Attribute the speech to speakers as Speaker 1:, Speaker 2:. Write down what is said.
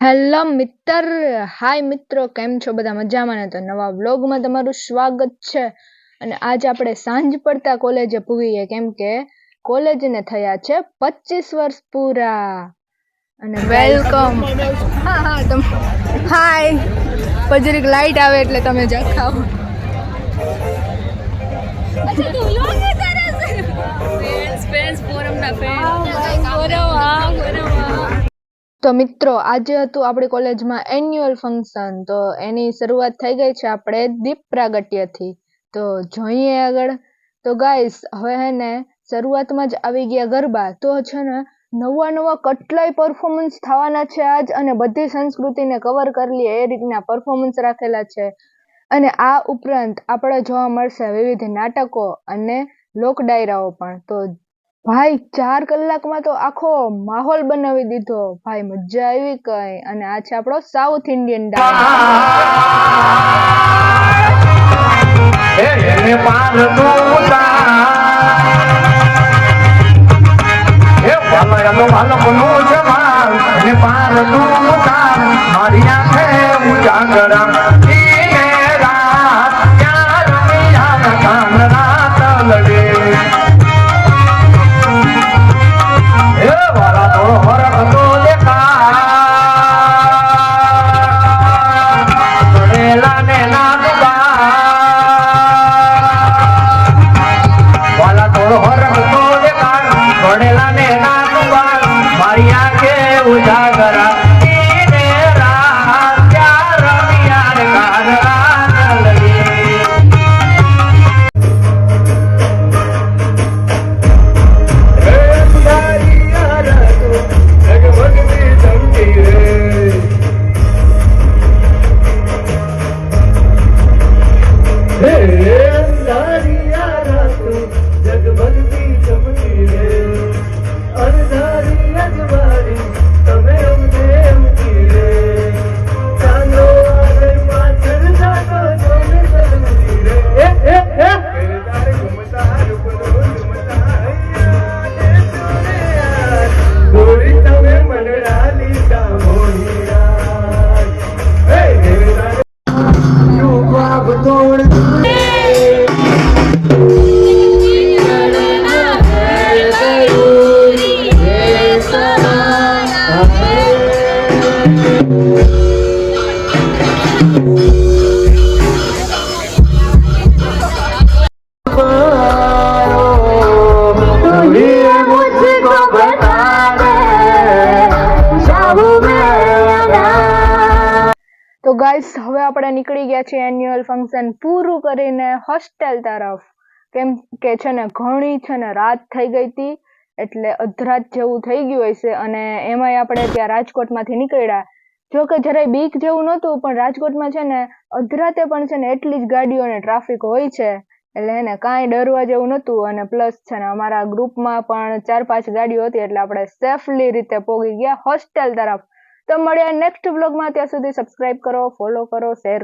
Speaker 1: Hello મિત્ર, હાય મિત્રો, કેમ છો બધા? મજામાં ને? તો નવા વ્લોગમાં તમારું સ્વાગત છે. અને આજ આપણે સાંજ પડતા કોલેજે પૂગીએ, કેમ કે કોલેજને થયા છે 25 વર્ષ પૂરા. અને વેલકમ. હાય, પજરીક લાઈટ આવે એટલે તમે જખાવ. તો મિત્રો, આજે હતું આપણી કોલેજમાં એન્યુઅલ ફંક્શન. તો એની શરૂઆત થઈ ગઈ છે આપણે દીપ પ્રાગટ્યથી. તો જોઈએ આગળ. તો ગાઈસ, હવે હે ને શરૂઆતમાં જ આવી ગયા ગરબા. તો છે ને નવા કેટલાય પરફોર્મન્સ થવાના છે આજ, અને બધી સંસ્કૃતિને કવર કરી લઈએ એ રીતના પરફોર્મન્સ રાખેલા છે. અને આ ઉપરાંત આપણે જોવા મળશે વિવિધ નાટકો અને લોક ડાયરાઓ પણ. તો ભાઈ 4 કલાકમાં તો આખો માહોલ બનાવી દીધો ભાઈ, મજા આવી કઈ. અને આ છે આપણો સાઉથ ઇન્ડિયન ડાન્સ. તો ગાઈસ, હવે આપણે નીકળી ગયા છીએ એન્યુઅલ ફંક્શન પૂરું કરીને હોસ્ટેલ તરફ. કેમ કે છે ને ઘણી છે ને રાત થઈ ગઈ હતી, એટલે અધરાત જેવું થઈ ગયું હશે. અને એમાંય આપણે ત્યાં રાજકોટમાંથી નીકળ્યા. જો કે જરાય બીક જેવું નહોતું, પણ રાજકોટમાં છે ને અધરાતે પણ છે ને એટલી જ ગાડીઓ અને ટ્રાફિક હોય છે, એટલે એને કાંઈ ડરવા જેવું નહોતું. અને પ્લસ છે ને અમારા ગ્રુપમાં પણ 4-5 ગાડીઓ હતી, એટલે આપણે સેફલી રીતે પહોંચી ગયા હોસ્ટેલ તરફ. તો મળ્યા નેક્સ્ટ બ્લોગમાં. ત્યાં સુધી સબસ્ક્રાઇબ કરો, ફોલો કરો, શેર